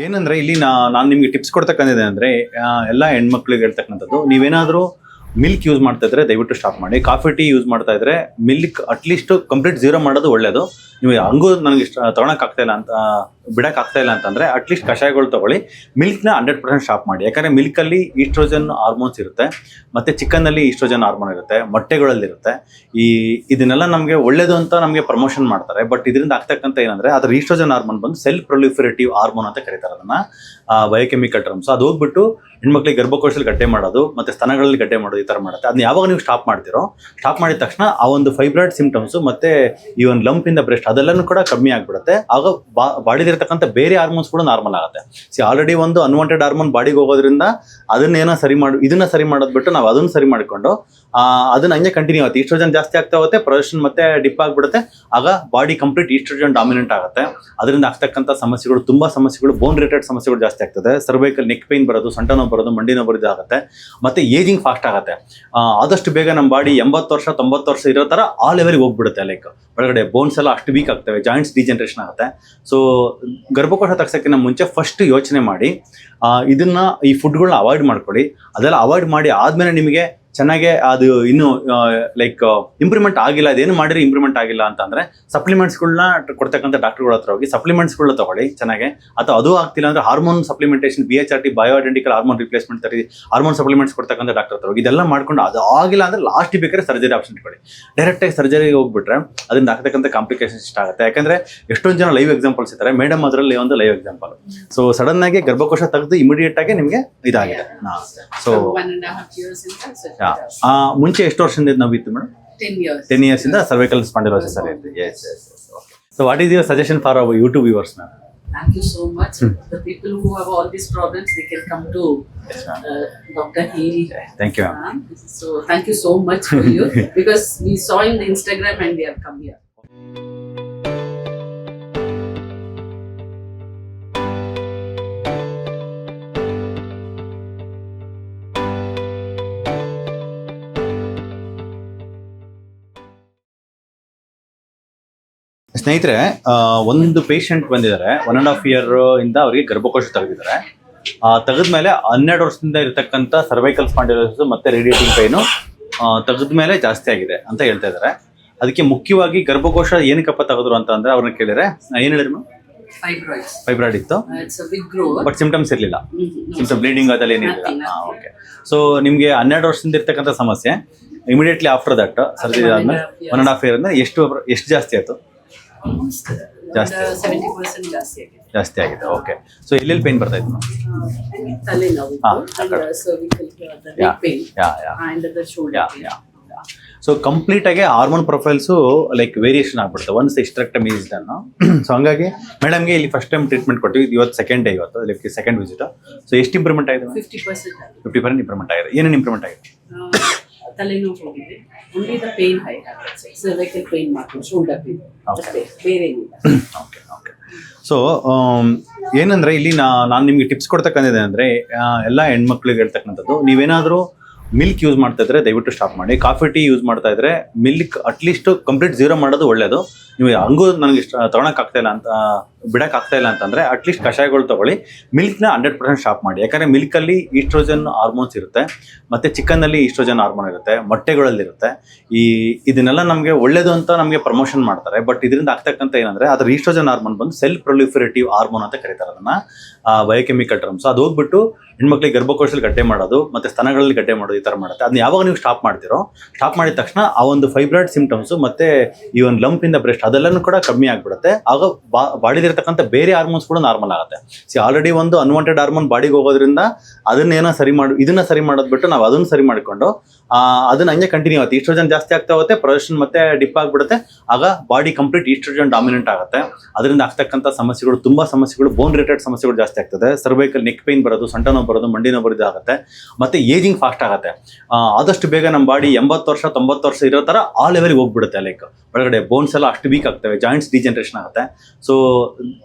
ಏನಂದ್ರೆ ಇಲ್ಲಿ ನಾನು ನಿಮಗೆ ಟಿಪ್ಸ್ ಕೊಡ್ತಕ್ಕಂಥದ್ದು ಅಂದ್ರೆ ಎಲ್ಲ ಹೆಣ್ಮಕ್ಳಿಗೆ ಹೇಳ್ತಕ್ಕಂಥದ್ದು, ನೀವೇನಾದರೂ ಮಿಲ್ಕ್ ಯೂಸ್ ಮಾಡ್ತಾ ಇದ್ರೆ ದಯವಿಟ್ಟು ಸ್ಟಾಪ್ ಮಾಡಿ. ಕಾಫಿ ಟೀ ಯೂಸ್ ಮಾಡ್ತಾ ಇದ್ರೆ ಮಿಲ್ಕ್ ಅಟ್ಲೀಸ್ಟ್ ಕಂಪ್ಲೀಟ್ ಝೀರೋ ಮಾಡೋದು ಒಳ್ಳೇದು. ನೀವು ಹಂಗೂ ನನಗೆ ತೊಗೊಳಕ್ಕಾಗ್ತಾ ಇಲ್ಲ ಅಂತ, ಬಿಡೋಕ್ಕಾಗ್ತಾ ಇಲ್ಲ ಅಂತಂದರೆ ಅಟ್ಲೀಸ್ಟ್ ಕಷಾಯಗಳು ತೊಗೊಳ್ಳಿ. ಮಿಲ್ಕ್ನ 100% ಸ್ಟಾಪ್ ಮಾಡಿ. ಯಾಕಂದರೆ ಮಿಲ್ಕಲ್ಲಿ ಈಸ್ಟ್ರೋಜನ್ ಹಾರ್ಮೋನ್ಸ್ ಇರುತ್ತೆ, ಮತ್ತು ಚಿಕನ್ನಲ್ಲಿ ಈಸ್ಟ್ರೋಜನ್ ಹಾರ್ಮೋನ್ ಇರುತ್ತೆ, ಮೊಟ್ಟೆಗಳಲ್ಲಿರುತ್ತೆ. ಇದನ್ನೆಲ್ಲ ನಮಗೆ ಒಳ್ಳೇದು ಅಂತ ನಮಗೆ ಪ್ರಮೋಷನ್ ಮಾಡ್ತಾರೆ. ಬಟ್ ಇದರಿಂದ ಆಗ್ತಕ್ಕಂಥ ಏನಂದರೆ ಅದರ ಈಸ್ಟ್ರೋಜನ್ ಹಾರ್ಮೋನ್ ಬಂದು ಸೆಲ್ಫ್ ಪ್ರೊಲಿಫರೇಟಿವ್ ಹಾರ್ಮೋನ್ ಅಂತ ಕರೀತಾರೆ ಅದನ್ನು, ಬಯೋಕೆಮಿಕಲ್ ಟರ್ಮ್ಸ್. ಅದು ಹೋಗ್ಬಿಟ್ಟು ಹೆಣ್ಮಕ್ಳಿಗೆ ಗರ್ಭಕೋಶದಲ್ಲಿ ಗಡ್ಡೆ ಮಾಡೋದು ಮತ್ತು ಸ್ತನಗಳಲ್ಲಿ ಗಡ್ಡೆ ಮಾಡೋದು ಈ ಥರ ಮಾಡುತ್ತೆ. ಅದನ್ನ ಯಾವಾಗ ನೀವು ಸ್ಟಾಪ್ ಮಾಡ್ತೀರೋ, ಸ್ಟಾಪ್ ಮಾಡಿದ ತಕ್ಷಣ ಆ ಒಂದು ಫೈಬ್ರಾಯ್ಡ್ ಸಿಂಪ್ಟಮ್ಸು ಮತ್ತು ಈ ಒಂದು ಲಂಪ್ ಇನ್ ದ ಬ್ರೆಸ್ಟ್ ಅದೆಲ್ಲನೂ ಕೂಡ ಕಮ್ಮಿ ಆಗಿಬಿಡುತ್ತೆ. ಆಗ ಬಾಡಿಲಿರ್ತಕ್ಕಂಥ ಬೇರೆ ಹಾರ್ಮೋನ್ಸ್ ಕೂಡ ನಾರ್ಮಲ್ ಆಗುತ್ತೆ. ಆಲ್ರೆಡಿ ಒಂದು ಅನ್ವಾಂಟೆಡ್ ಹಾರ್ಮೋನ್ ಬಾಡಿಗೆ ಹೋಗೋದ್ರಿಂದ ಅದನ್ನೇನೋ ಇದನ್ನ ಸರಿ ಮಾಡೋದು ಬಿಟ್ಟು ನಾವು ಅದನ್ನು ಸರಿ ಮಾಡಿಕೊಂಡು ಅದನ್ನ ಹಂಗೆ ಕಂಟಿನ್ಯೂ ಆಗುತ್ತೆ. ಈಸ್ಟ್ರೋಜನ್ ಜಾಸ್ತಿ ಆಗ್ತಾ ಹೋಗುತ್ತೆ, ಪ್ರೊಜೆಸ್ಟ್ರಾನ್ ಮತ್ತೆ ಡಿಪ್ ಆಗಿಬಿಡುತ್ತೆ. ಆಗ ಬಾಡಿ ಕಂಪ್ಲೀಟ್ ಈಸ್ಟ್ರೋಜನ್ ಡಾಮಿನೆಂಟ್ ಆಗುತ್ತೆ. ಅದರಿಂದ ಆಗ್ತಕ್ಕಂಥ ಸಮಸ್ಯೆಗಳು, ತುಂಬ ಸಮಸ್ಯೆಗಳು, ಬೋನ್ ರಿಲೇಟೆಡ್ ಸಮಸ್ಯೆಗಳು ಜಾಸ್ತಿ ಆಗ್ತದೆ. ಸರ್ವೈಕಲ್ ನೆಕ್ ಪೈನ್ ಬರೋದು, ಸೊಂಟ ನೋವು ಬರೋದು, ಮಂಡಿ ನೋವು ಬರೋದು ಆಗುತ್ತೆ. ಮತ್ತು ಏಜಿಂಗ್ ಫಾಸ್ಟ್ ಆಗುತ್ತೆ. ಆದಷ್ಟು ಬೇಗ ನಮ್ಮ ಬಾಡಿ 80 ವರ್ಷ 90 ವರ್ಷ ಇರೋ ಥರ ಆ ಲೆವೆಲ್ಗೆ ಹೋಗ್ಬಿಡುತ್ತೆ. ಲೈಕ್ ಒಳಗಡೆ ಬೋನ್ಸ್ ಎಲ್ಲ ಅಷ್ಟು ವೀಕ್ ಆಗ್ತವೆ, ಜಾಯಿಂಟ್ಸ್ ಡಿಜೆನರೇಷನ್ ಆಗುತ್ತೆ. ಸೊ ಗರ್ಭಕೋಶ ತೆಗ್ಸೋಕ್ಕಿಂತ ಮುಂಚೆ ಫಸ್ಟ್ ಯೋಚನೆ ಮಾಡಿ, ಈ ಫುಡ್ಗಳನ್ನ ಅವಾಯ್ಡ್ ಮಾಡ್ಕೊಳ್ಳಿ. ಅದೆಲ್ಲ ಅವಾಯ್ಡ್ ಮಾಡಿ ಆದಮೇಲೆ ನಿಮಗೆ ಚೆನ್ನಾಗೆ ಅದು ಇನ್ನೂ ಲೈಕ್ ಇಂಪ್ರೂವ್ಮೆಂಟ್ ಆಗಿಲ್ಲ, ಅದೇನು ಮಾಡಿದ್ರೆ ಇಂಪ್ರೂವ್ಮೆಂಟ್ ಆಗಿಲ್ಲ ಅಂತಂದರೆ ಸಪ್ಲಿಮೆಂಟ್ಸ್ಗಳನ್ನ ಕೊಡ್ತಕ್ಕಂಥ ಡಾಕ್ಟರ್ಗಳ ಹತ್ರ ಹೋಗಿ ಸಪ್ಲಿಮೆಂಟ್ಸ್ಗಳನ್ನ ತೊಗೊಳ್ಳಿ ಚೆನ್ನಾಗೆ. ಅಥವಾ ಅದು ಆಗ್ತಿಲ್ಲ ಅಂದರೆ hormone supplementation, BHRT bio identical hormone replacement hormone supplements ಕೊಡ್ತಕ್ಕಂಥ ಡಾಕ್ಟರ್ ಹತ್ರ ಹೋಗಿ ಇದೆಲ್ಲ ಮಾಡ್ಕೊಂಡು ಅದು ಆಗಿಲ್ಲ ಅಂದರೆ ಲಾಸ್ಟ್ ಬೇಕಾದ್ರೆ ಸರ್ಜರಿ ಆಪ್ಷನ್ ಇಟ್ಕೊಳ್ಳಿ. ಡೈರೆಕ್ಟಾಗಿ ಸರ್ಜರಿಗೆ ಹೋಗ್ಬಿಟ್ರೆ ಅದರಿಂದ ಆಗ್ತಕ್ಕಂಥ ಕಾಂಪ್ಲಿಕೇಶನ್ಸ್ ಇಷ್ಟ ಆಗುತ್ತೆ. ಯಾಕಂದರೆ ಎಷ್ಟೊಂದು ಜನ ಲೈವ್ ಎಕ್ಸಾಂಪಲ್ಸ್ ಇದ್ದಾರೆ. ಮೇಡಮ್ ಅದರಲ್ಲಿ ಒಂದು ಲೈವ್ ಎಕ್ಸಾಂಪಲ್. ಸೊ ಸಡನ್ನಾಗಿ ಗರ್ಭಕೋಶ ತೆಗೆದು ಇಮಿಡಿಯೇಟ್ ಆಗಿ ನಿಮಗೆ ಇದಾಗಿದೆ. ಸೊ ಮುಂಚೆ ಎಷ್ಟು ವರ್ಷದಿಂದ ನಾವು ಇತ್ತು ಮೇಡಮ್? 10 years ಇಂದ ಸರ್ವೈಕಲ್ ಸ್ಪಾಂಡಿಲೋಸಿಸ್ ಅಲ್ಲಿ ಇತ್ತು. So what is your suggestion for our YouTube viewers ma'am? Thank you so much. The people who have all these problems, they can come to Dr. Heel. Thank you, ma'am. So thank you so much for you because we saw in the Instagram and they have come here. ಸ್ನೇಹಿತರೆ, ಒಂದು patient ಬಂದಿದ್ದಾರೆ. 1.5 year ಇಂದ ಅವರಿಗೆ ಗರ್ಭಕೋಶ ತೆಗೆದಿದ್ದಾರೆ. ತೆಗೆದ್ಮೇಲೆ 12 ವರ್ಷದಿಂದ ಇರತಕ್ಕಂಥ cervical spondylosis ಮತ್ತೆ radiating pain ತೆಗೆದ್ಮೇಲೆ ಜಾಸ್ತಿ ಆಗಿದೆ ಅಂತ ಹೇಳ್ತಾ ಇದ್ದಾರೆ. ಅದಕ್ಕೆ ಮುಖ್ಯವಾಗಿ ಗರ್ಭಕೋಶ ಏನಕ್ಕಪ್ಪ ತೆಗೆದ್ರು ಅಂತ ಅಂದ್ರೆ ಅವ್ರನ್ನ ಕೇಳಿದ್ರೆ ಏನು ಹೇಳಿದ್ರು? ಫೈಬ್ರಾಯ್ಡ್ ಇತ್ತು, ಬಟ್ ಸಿಂಪ್ಟಮ್ಸ್ ಇರಲಿಲ್ಲ. ಸಿಂಪ್ಟಮ್ ಬ್ಲೀಡಿಂಗ್ ಅದೆಲ್ಲ ಏನಿಲ್ಲ. ಓಕೆ. ಸೊ ನಿಮಗೆ 12 ವರ್ಷದಿಂದ ಇರ್ತಕ್ಕಂಥ ಸಮಸ್ಯೆ ಇಮಿಡಿಯೇಟ್ಲಿ ಆಫ್ಟರ್ ದಟ್ ಸರ್ಜರಿ ಆದ್ಮೇಲೆ 1.5 year ಅಂದ್ರೆ ಎಷ್ಟು ಜಾಸ್ತಿ ಆಯ್ತು? ಜಾಸ್ತಿ ಆಗಿದೆ. ಓಕೆ. ಸೊ ಎಲ್ಲೆಲ್ಲಿ ಪೇನ್ ಬರ್ತಾ ಇತ್ತು? ಸೊ ಕಂಪ್ಲೀಟ್ ಆಗಿ ಹಾರ್ಮೋನ್ ಪ್ರೊಫೈಲ್ಸು ಲೈಕ್ ವೇರಿಯೇಷನ್ ಆಗ್ಬಿಡುತ್ತೆ ಒನ್ಸ್ ಹಿಸ್ಟರೆಕ್ಟಮಿ ಇಸ್ ಡನ್. ಸೊ ಹಂಗಾಗಿ ಮೇಡಮ್ಗೆ ಇಲ್ಲಿ ಫಸ್ಟ್ ಟೈಮ್ ಟ್ರೀಟ್ಮೆಂಟ್ ಕೊಟ್ಟಿವಿ. ಇವತ್ತು ಸೆಕೆಂಡ್ ಡೇ, ಇವತ್ತು ಲೈಕ್ ಸೆಕೆಂಡ್ ವಿಸಿಟ್. ಸೊ ಎಷ್ಟು ಇಂಪ್ರೂವ್ಮೆಂಟ್ ಆಗಿದೆ? 50% ಇಂಪ್ರೂವ್ಮೆಂಟ್ ಆಗಿದೆ. ಏನೇನು ಇಂಪ್ರೂವ್ಮೆಂಟ್ ಆಗಿದೆ? ತಲೆನೋವು ಹೋಗಿದೆ, ಉಳಿದ ಪೇನ್ ಹೈ ಆಗುತ್ತೆ, ಸರ್ವೈಕಲ್ ಪೇನ್ ಮಾತ್ರ, ಶೋಲ್ಡರ್ ಪೇನ್ ಅಷ್ಟೇ, ಬೇರೆ ಏನಿಲ್ಲ. ಓಕೆ. ಸೊ ಏನಂದ್ರೆ ಇಲ್ಲಿ ನಾನು ನಿಮಗೆ ಟಿಪ್ಸ್ ಕೊಡ್ತಕ್ಕಂಥದ್ದು ಅಂದರೆ ಎಲ್ಲ ಹೆಣ್ಮಕ್ಳಿಗೆ ಹೇಳ್ತಕ್ಕಂಥದ್ದು, ನೀವೇನಾದರೂ ಮಿಲ್ಕ್ ಯೂಸ್ ಮಾಡ್ತಾ ಇದ್ರೆ ದಯವಿಟ್ಟು ಸ್ಟಾಪ್ ಮಾಡಿ. ಕಾಫಿ ಟೀ ಯೂಸ್ ಮಾಡ್ತಾ ಇದ್ರೆ ಮಿಲ್ಕ್ ಅಟ್ಲೀಸ್ಟ್ ಕಂಪ್ಲೀಟ್ ಝೀರೋ ಮಾಡೋದು ಒಳ್ಳೇದು. ನೀವು ಹಂಗೂ ನನಗೆ ತೊಗೊಳಕ್ಕಾಗ್ತಾ ಇಲ್ಲ ಅಂತ, ಬಿಡೋಕ್ಕಾಗ್ತಾ ಇಲ್ಲ ಅಂತಂದರೆ ಅಟ್ಲೀಸ್ಟ್ ಕಷಾಯಗಳು ತೊಗೊಳ್ಳಿ. ಮಿಲ್ಕ್ನ 100% ಸ್ಟಾಪ್ ಮಾಡಿ. ಯಾಕಂದರೆ ಮಿಲ್ಕಲ್ಲಿ ಈಸ್ಟ್ರೋಜನ್ ಹಾರ್ಮೋನ್ಸ್ ಇರುತ್ತೆ, ಮತ್ತು ಚಿಕನ್ನಲ್ಲಿ ಈಸ್ಟ್ರೋಜನ್ ಹಾರ್ಮೋನ್ ಇರುತ್ತೆ, ಮೊಟ್ಟೆಗಳಲ್ಲಿರುತ್ತೆ. ಇದನ್ನೆಲ್ಲ ನಮಗೆ ಒಳ್ಳೇದು ಅಂತ ನಮಗೆ ಪ್ರಮೋಷನ್ ಮಾಡ್ತಾರೆ. ಬಟ್ ಇದರಿಂದ ಆಗ್ತಕ್ಕಂಥ ಏನಂದರೆ ಅದರ ಈಸ್ಟ್ರೋಜನ್ ಹಾರ್ಮೋನ್ ಬಂದು ಸೆಲ್ಫ್ ಪ್ರೊಲಿಫರೇಟಿವ್ ಹಾರ್ಮೋನ್ ಅಂತ ಕರೀತಾರೆ ಅದನ್ನು, ಬಯೋಕೆಮಿಕಲ್ ಟರ್ಮ್ಸ್. ಅದು ಹೋಗ್ಬಿಟ್ಟು ಹೆಣ್ಮಕ್ಳಿಗೆ ಗರ್ಭಕೋಶದಲ್ಲಿ ಗಡ್ಡೆ ಮಾಡೋದು ಮತ್ತು ಸ್ತನಗಳಲ್ಲಿ ಗಡ್ಡೆ ಮಾಡೋದು ಈ ಥರ ಮಾಡುತ್ತೆ. ಅದನ್ನ ಯಾವಾಗ ನೀವು ಸ್ಟಾಪ್ ಮಾಡ್ತೀರೋ, ಸ್ಟಾಪ್ ಮಾಡಿದ ತಕ್ಷಣ ಆ ಒಂದು ಫೈಬ್ರಾಯ್ಡ್ ಸಿಂಪ್ಟಮ್ಸು ಮತ್ತು ಈ ಒಂದು ಲಂಪ್ ಇನ್ ದ ಬ್ರೆಸ್ಟ್ ಅದೆಲ್ಲನೂ ಕೂಡ ಕಮ್ಮಿ ಆಗಿಬಿಡುತ್ತೆ. ಆಗ ಬಾಡಿಲಿರ್ತಕ್ಕಂಥ ಬೇರೆ ಹಾರ್ಮೋನ್ಸ್ ಕೂಡ ನಾರ್ಮಲ್ ಆಗುತ್ತೆ. ಆಲ್ರೆಡಿ ಒಂದು ಅನ್ವಾಂಟೆಡ್ ಹಾರ್ಮೋನ್ ಬಾಡಿಗೆ ಹೋಗೋದ್ರಿಂದ ಇದನ್ನ ಸರಿ ಮಾಡೋದು ಬಿಟ್ಟು ನಾವು ಅದನ್ನು ಸರಿ ಮಾಡಿಕೊಂಡು ಅದನ್ನ ಹಂಗೆ ಕಂಟಿನ್ಯೂ ಆಗುತ್ತೆ. ಈಸ್ಟ್ರೋಜನ್ ಜಾಸ್ತಿ ಆಗ್ತಾ ಹೋಗುತ್ತೆ, ಪ್ರೊಜೆಸ್ಟ್ರಾನ್ ಮತ್ತೆ ಡಿಪ್ ಆಗಿಬಿಡುತ್ತೆ. ಆಗ ಬಾಡಿ ಕಂಪ್ಲೀಟ್ ಈಸ್ಟ್ರೋಜನ್ ಡಾಮಿನೆಂಟ್ ಆಗುತ್ತೆ. ಅದರಿಂದ ಆಗ್ತಕ್ಕಂಥ ಸಮಸ್ಯೆಗಳು, ತುಂಬ ಸಮಸ್ಯೆಗಳು, ಬೋನ್ ರಿಲೇಟೆಡ್ ಸಮಸ್ಯೆಗಳು ಜಾಸ್ತಿ ಆಗ್ತದೆ. ಸರ್ವೈಕಲ್ ನೆಕ್ ಪೈನ್ ಬರೋದು, ಸೊಂಟ ನೋವು ಬರೋದು, ಮಂಡಿ ನೋವು ಬರೋದು ಆಗುತ್ತೆ. ಮತ್ತು ಏಜಿಂಗ್ ಫಾಸ್ಟ್ ಆಗುತ್ತೆ. ಆದಷ್ಟು ಬೇಗ ನಮ್ಮ ಬಾಡಿ 80 ವರ್ಷ 90 ವರ್ಷ ಇರೋ ಥರ ಆ ಲೆವೆಲ್ಗೆ ಹೋಗ್ಬಿಡುತ್ತೆ. ಲೈಕ್ ಒಳಗಡೆ ಬೋನ್ಸ್ ಎಲ್ಲ ಅಷ್ಟು ವೀಕ್ ಆಗ್ತವೆ, ಜಾಯಿಂಟ್ಸ್ ಡಿಜೆನರೇಷನ್ ಆಗುತ್ತೆ. ಸೊ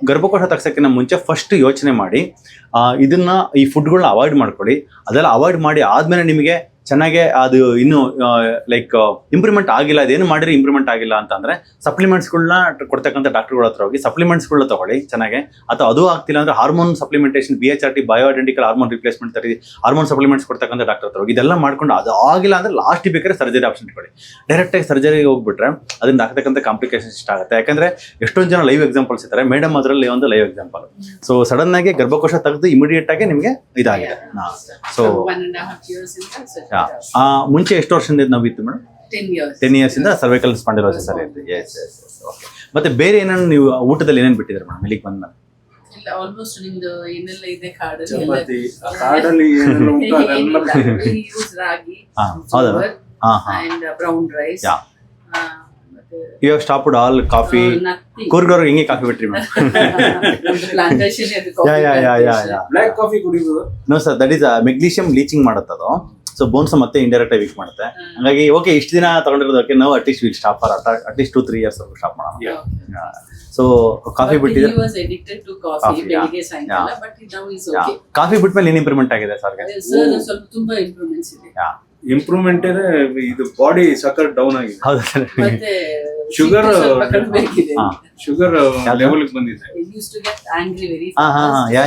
ಗರ್ಭಕೋಶ ತೆಗ್ಸೋಕ್ಕಿಂತ ಮುಂಚೆ ಫಸ್ಟ್ ಯೋಚನೆ ಮಾಡಿ, ಈ ಫುಡ್ಗಳನ್ನ ಅವಾಯ್ಡ್ ಮಾಡ್ಕೊಳ್ಳಿ. ಅದೆಲ್ಲ ಅವಾಯ್ಡ್ ಮಾಡಿ ಆದಮೇಲೆ ನಿಮಗೆ ಚೆನ್ನಾಗೆ ಅದು ಇನ್ನೂ ಲೈಕ್ ಇಂಪ್ರೂವ್ಮೆಂಟ್ ಆಗಿಲ್ಲ, ಅದೇನು ಮಾಡಿದ್ರೆ ಇಂಪ್ರೂವ್ಮೆಂಟ್ ಆಗಿಲ್ಲ ಅಂತಂದ್ರೆ ಸಪ್ಲಿಮೆಂಟ್ಸ್ಗಳನ್ನ ಕೊಡ್ತಕ್ಕಂಥ ಡಾಕ್ಟರ್ಗಳ ಹತ್ರ ಹೋಗಿ ಸಪ್ಲಿಮೆಂಟ್ಸ್ಗಳನ್ನ ತಗೊಳ್ಳಿ ಚೆನ್ನಾಗೆ. ಅಥವಾ ಅದು ಆಗ್ತಿಲ್ಲ ಅಂದ್ರೆ hormone supplementation, BHRT bio identical hormone replacement hormone supplements ಕೊಡ್ತಕ್ಕಂಥ ಡಾಕ್ಟರ್ ಹತ್ರ ಹೋಗಿ ಇದೆಲ್ಲ ಮಾಡ್ಕೊಂಡು ಅದು ಆಗಿಲ್ಲ ಅಂದ್ರೆ ಲಾಸ್ಟ್ ಬೇಕಾದ್ರೆ ಸರ್ಜರಿ ಆಪ್ಷನ್ ಇಟ್ಕೊಳ್ಳಿ. ಡೈರೆಕ್ಟಾಗಿ ಸರ್ಜರಿಗೆ ಹೋಗ್ಬಿಟ್ರೆ ಅದರಿಂದ ಆಗ್ತಕ್ಕಂಥ ಕಾಂಪ್ಲಿಕೇಶನ್ಸ್ ಇಷ್ಟ ಆಗುತ್ತೆ. ಯಾಕಂದ್ರೆ ಎಷ್ಟೊಂದು ಜನ ಲೈವ್ ಎಕ್ಸಾಂಪಲ್ಸ್ ಇದ್ದಾರೆ, ಮೇಡಮ್ ಅದರಲ್ಲಿ ಒಂದು ಲೈವ್ ಎಕ್ಸಾಂಪಲ್. ಸೊ ಸಡನ್ ಆಗಿ ಗರ್ಭಕೋಶ ತೆಗೆದು ಇಮಿಡಿಯೇಟ್ ಆಗಿ ನಿಮಗೆ ಇದಾಗಿದೆ. So 1.5 years in surgery. ಮುಂಚೆ ಎಷ್ಟು ವರ್ಷದಿಂದ ನಾವಿತ್ತು ಮೇಡಮ್? 10 years. 10 years ಇಂದ ಸರ್ವೈಕಲ್ ಸ್ಪಾಂಡಿಲೋಸಿಸ್ ಅಲ್ಲಿ ಇತ್ತು. ಎಸ್. ಓಕೆ. ಮತ್ತೆ ಬೇರೆ ಏನೇನು ನೀವು ಊಟದಲ್ಲಿ ಏನೇನು ಬಿಟ್ಟಿದ್ದಾರೆ ಮೇಡಮ್ ಇಲ್ಲಿಗೆ ಬಂದ್ಮೇಲೆ? ಇಲ್ಲ, ಆಲ್ಮೋಸ್ಟ್ ನಿಮ್ದು ಏನೆಲ್ಲ ಇದೆ ಕಾಡಲ್ಲಿ ಚಪಾತಿ, ಆ ಕಾಡಲ್ಲಿ ಏನೆಲ್ಲ ಉಂಟು ಅದೆಲ್ಲ ಯೂಸ್ ರಾಗಿ, ಹೌದಾ? and brown rice. Yeah. ಮತ್ತೆ you have stopped all coffee. nothing. ಕೂರ್ಗವ್ರಿಗೆ ಹಿಂಗೆ ಕಾಫಿ ಬಿಟ್ರಿ ಮೇಡಮ್? ನಮ್ದು plantation ಇದೆ, ಯಾ. ಬ್ಲ್ಯಾಕ್ ಕಾಫಿ ಕುಡಿಬೋದು. No sir, that is magnesium leaching ಮಾಡುತ್ತದು. ಸೊ ಬೋನ್ಸ್ ಮತ್ತೆ ಇಂಡೈರೆಕ್ಟ್ ಆಗಿ ವೀಕ್ ಮಾಡುತ್ತೆ. ಹಾಗಾಗಿ ಓಕೆ, ಇಷ್ಟು ದಿನ ತಗೊಂಡಿರೋದಕ್ಕೆ ನಾವು at least will stop for at least 2-3 years stop ಮಾಡೋಣ. ಸೊ ಕಾಫಿ ಬಿಟ್ಟಿದ್ರೆ he was addicted to coffee ಬೆಳಿಗ್ಗೆ ಸಾಯಂಕಾಲ, but now is okay. Coffee ಬಿಟ್ಮೇಲೆ ಏನು ಇಂಪ್ರೂವ್ಮೆಂಟ್ ಆಗಿದೆ ಸರ್ಗೆ? ಸರ್ ಸ್ವಲ್ಪ ತುಂಬಾ ಇಂಪ್ರೂವ್ಮೆಂಟ್ಸ್ ಇದೆ. ಇಂಪ್ರೂವ್ಮೆಂಟ್ ಇದೆ, ಇದು ಬಾಡಿ ಸಕಲ್ ಡೌನ್ ಆಗಿದೆ. ಹೌದಾ ಸರ್? ಮತ್ತೆ Sugar, ಸ್ವಲ್ಪ ಕಡಿಮೆ ಆಗಿದೆ. ಶುಗರ್ ಲೆವೆಲ್ ಬಂದಿದೆ. He used to get angry very ಹಾ, ಹಾ, ಹಾ. Yeah.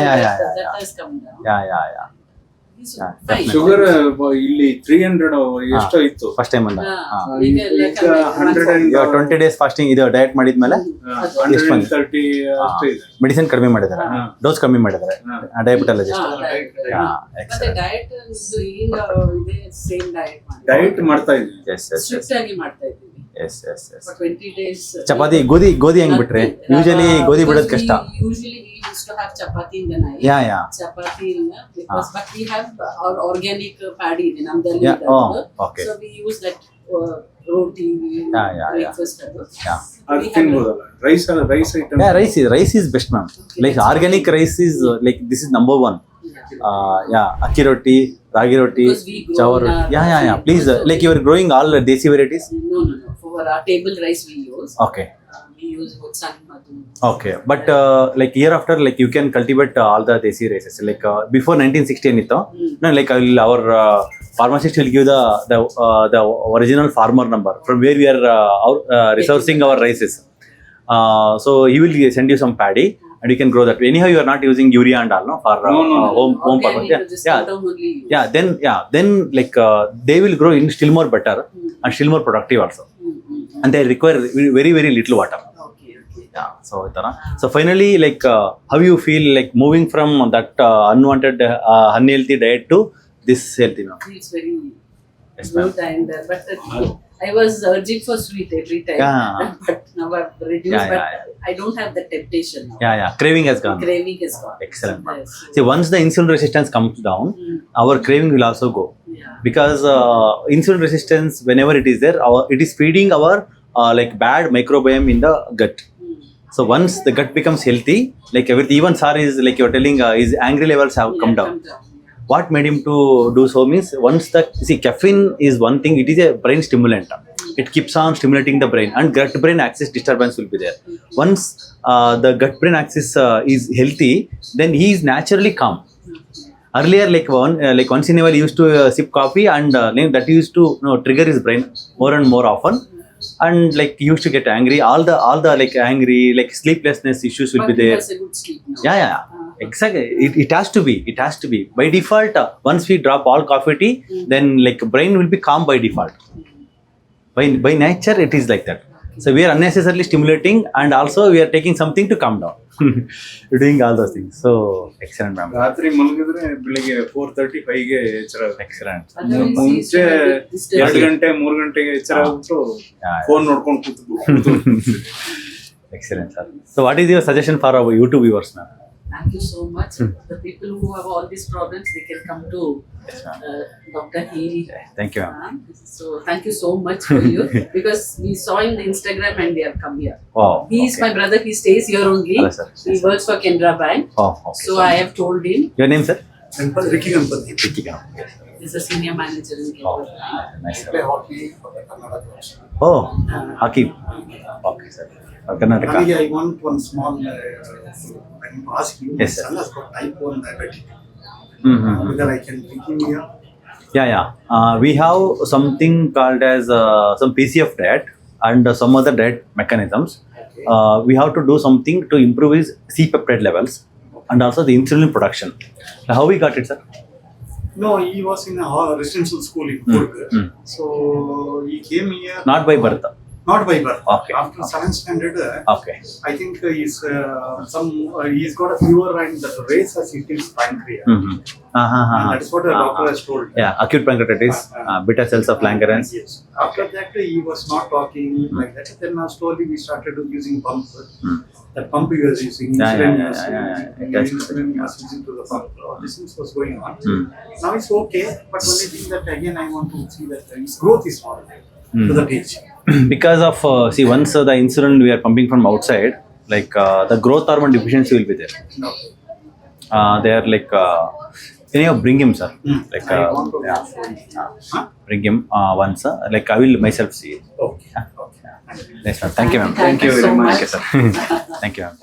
That has come down. Yeah. He's Yeah, fine. definitely. Sugar ಇಲ್ಲಿ 300 ಎಷ್ಟೋ ಇತ್ತು. ಫಸ್ಟ್ ಟೈಮ್ ಬಂದ. ಈಗ ಈಗ 100 20 days ಫಾಸ್ಟಿಂಗ್ ಇದು ಡಯಟ್ ಮಾಡಿದ್ಮೇಲೆ 130 ಅಷ್ಟೇ ಇದೆ. ಮೆಡಿಸಿನ್ ಕಡಿಮೆ ಮಾಡಿದ್ದಾರೆ, ಡೋಸ್ ಕಮ್ಮಿ ಮಾಡಿದ್ದಾರೆ, ಡಯಾಬಿಟಲಜಿಸ್ಟ್. ಮತ್ತೆ ಡಯಟ್ ಈಗ ಇದೆ, ಸೇಮ್ ಡಯಟ್ ಡಯಟ್ ಮಾಡ್ತಾ ಇದ್ವಿ. ಸ್ಟ್ರಿಕ್ಟ್ ಆಗಿ ಮಾಡ್ತಾ ಇದ್ದೀವಿ. For 20 days. ಚಪಾತಿ ಗೋಧಿ ಹೆಂಗ್ ಬಿಟ್ರಿ? ಯೂಶಲಿ ಗೋಧಿ ಬಿಡೋದು ಕಷ್ಟ. Usually we used to have chapati in the night. Yeah. Chapati because but we have our organic paddy in Namdali. Yeah. Oh, okay. So we use that roti. Yeah. Breakfast. Yeah. ಅದು ತಿನ್ಬೋದಲ್ಲ. Rice item. Rice is best ma'am. Like organic rice is like this is number 1. ಅಕ್ಕಿ ರೊಟ್ಟಿ, ರಾಗಿ ರೊಟ್ಟಿ, ಚವರ್. Yeah. Please, like you are growing all desi varieties? No. For our table rice we use. Okay. We use San Madhu. Okay, but like year after, like you can cultivate all the desi races. Like before 1960 ಏನಿತ್ತು, no, like our pharmacist will give the original farmer number from where we are resourcing our rices. So he will send you some paddy and you can grow that. Anyhow, you are not using urea and all, no, for home purpose. Then like they will grow in still more better and still more productive also. And they require very, very little water. Okay. Yeah, so so finally, like how you feel like moving from that unwanted unhealthy diet to this healthy now? It's very Yes, ma'am. good, and but I was urging for sweet every time. Yeah. But now I've reduced. Yeah. But I don't have the temptation now. Yeah, craving has gone. Craving is gone. Excellent, ma'am. Yes. See, once the insulin resistance comes down, our craving will also go. Yeah. Because insulin resistance, whenever it is there, it is feeding our like bad microbiome in the gut. So once the gut becomes healthy, like everything, even Sir is like you're telling, his angry levels have come down. What made him to do so means, once caffeine is one thing, it is a brain stimulant. It keeps on stimulating the brain, and gut brain axis disturbance will be there. Once the gut brain axis is healthy, then he is naturally calm. Earlier, like once in a while, he used to sip coffee, and that used to trigger his brain more and more often, and like he used to get angry. All the like angry, like sleeplessness issues will But be there. he has a good sleep now. Yeah. Exactly. It has to be. By default, once we drop all coffee tea, then like brain will be calm by default. By nature, it is like that. So we are unnecessarily stimulating, and also we are taking something to calm down. We're doing all those things. So excellent, ma'am. ರಾತ್ರಿ ಮಲಗಿದ್ರೆ ಬೆಳಿಗ್ಗೆ 4:35 ಗೆ ಎಚ್ಚರ ಆಗುತ್ತೆ. Excellent. Otherwise, he used ಮುಂಚೆ to have this 2 ಗಂಟೆ 3 ಗಂಟೆಗೆ ಎಚ್ಚರ ಆಗ್ಬಿಟ್ಟು ಫೋನ್ ನೋಡ್ಕೊಂಡು ಕೂತು. Excellent, sir. So what is your suggestion for our YouTube viewers, ma'am? Thank you so much. The people who have all these problems, they can come to Dr. Healy. Thank you, ma'am. So thank you so much for you, because we saw in the Instagram and they have come here. Wow. He is my brother. He stays here only. Hello, sir. He works for Canara Bank. Oh, okay. So I have told him. Your name, sir? Ricky Ganpati. Ricky. Yes. He's a senior manager in Oh, Canara Bank. nice, play sir. hockey for the Karnataka clubs. Oh, hockey. Okay, sir. Karnataka. Finally, I want one small. I want to ask you. Yes, My sir. son has got type 1 diabetes. Mm-hmm. Whether I can bring him here. Yeah. We have something called as some PCF diet and some other diet mechanisms. Okay. We have to do something to improve his C-peptide levels and also the insulin production. How we got it, sir? No, he was in a residential school in Kurg. Mm. So he came here. Not by birth. Not by birth. Okay. After 7th standard, Okay. I think he's got a fever and that race has hit his pancreas. Mm-hmm. And that's what the doctor has told. Yeah, acute pancreatitis, beta cells of Langerhans. Yes. After that, he was not talking like that. Then now slowly we started using pump. Mm. That pump he was using, Yeah, insulin yeah, was yeah, using, yeah, yeah. insulin he was using to the pump. All these things was going on. Mm. Now it's okay, but only thing that again I want to see that his growth is not there to that age. Because of once the insulin we are pumping from outside, like the growth hormone deficiency will be there. No. They are like anyhow, bring him, sir. Like I want to yeah, show you. Huh? bring him once. Like I will myself see it. Okay. Okay. Nice, ma'am. Thank you, ma'am. Thank you very so much. much. Thank you, sir. Thank you, ma'am.